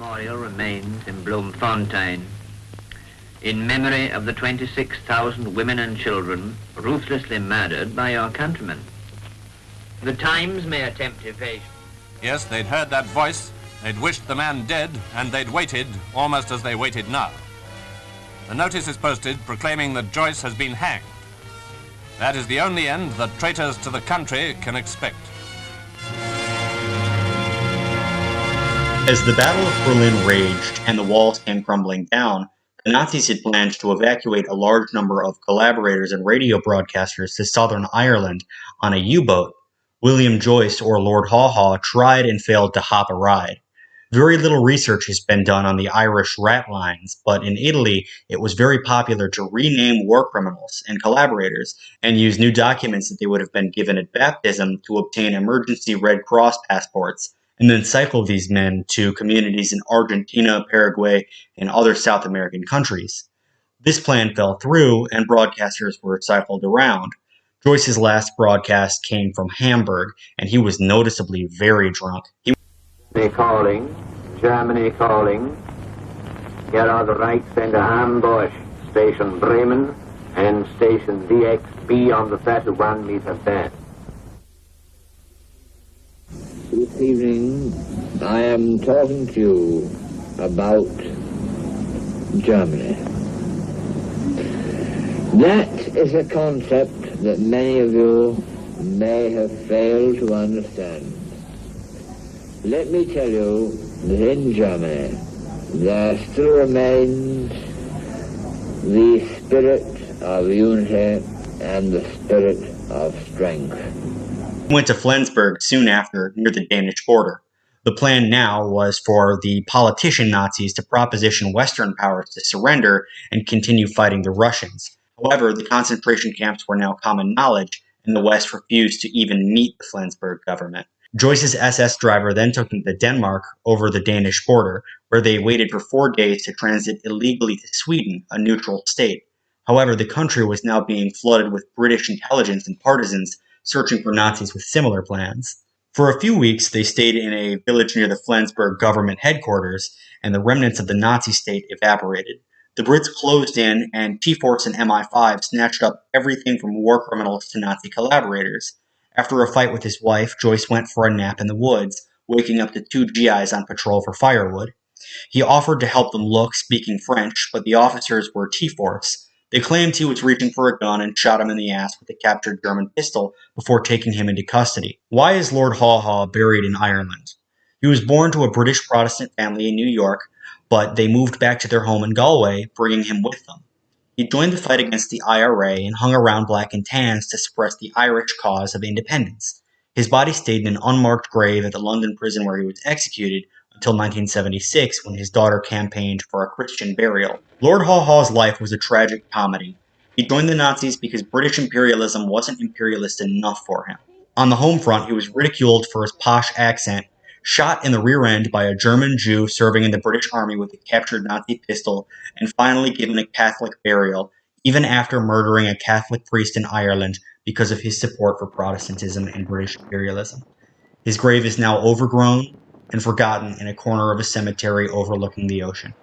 memorial remains in Bloemfontein in memory of the 26,000 women and children ruthlessly murdered by our countrymen. The Times may attempt evasion. Yes, they'd heard that voice, they'd wished the man dead, and they'd waited almost as they waited now. The notice is posted proclaiming that Joyce has been hanged. That is the only end that traitors to the country can expect. As the Battle of Berlin raged and the walls came crumbling down, the Nazis had planned to evacuate a large number of collaborators and radio broadcasters to southern Ireland on a U-boat. William Joyce, or Lord Haw Haw, tried and failed to hop a ride. Very little research has been done on the Irish rat lines, but in Italy it was very popular to rename war criminals and collaborators and use new documents that they would have been given at baptism to obtain emergency Red Cross passports, and then cycle these men to communities in Argentina, Paraguay, and other South American countries. This plan fell through, and broadcasters were cycled around. Joyce's last broadcast came from Hamburg, and he was noticeably very drunk. Germany calling. Here are the Reichsender Ambush, Station Bremen, and Station DXB on the 31-meter band. This evening, I am talking to you about Germany. That is a concept that many of you may have failed to understand. Let me tell you that in Germany, there still remains the spirit of unity and the spirit of strength. Went to Flensburg soon after, near the Danish border. The plan now was for the politician Nazis to proposition Western powers to surrender and continue fighting the Russians. However, the concentration camps were now common knowledge, and the West refused to even meet the Flensburg government. Joyce's SS driver then took them to Denmark over the Danish border, where they waited for 4 days to transit illegally to Sweden, a neutral state. However, the country was now being flooded with British intelligence and partisans searching for Nazis with similar plans. For a few weeks, they stayed in a village near the Flensburg government headquarters, and the remnants of the Nazi state evaporated. The Brits closed in, and T-Force and MI5 snatched up everything from war criminals to Nazi collaborators. After a fight with his wife, Joyce went for a nap in the woods, waking up to 2 GIs on patrol for firewood. He offered to help them look, speaking French, but the officers were T-Force. They claimed he was reaching for a gun and shot him in the ass with a captured German pistol before taking him into custody. Why is Lord Haw Haw buried in Ireland? He was born to a British Protestant family in New York, but they moved back to their home in Galway, bringing him with them. He joined the fight against the IRA and hung around Black and Tans to suppress the Irish cause of independence. His body stayed in an unmarked grave at the London prison where he was executed until 1976, when his daughter campaigned for a Christian burial. Lord Haw Haw's life was a tragic comedy. He joined the Nazis because British imperialism wasn't imperialist enough for him. On the home front, he was ridiculed for his posh accent, shot in the rear end by a German Jew serving in the British Army with a captured Nazi pistol, and finally given a Catholic burial, even after murdering a Catholic priest in Ireland because of his support for Protestantism and British imperialism. His grave is now overgrown and forgotten in a corner of a cemetery overlooking the ocean.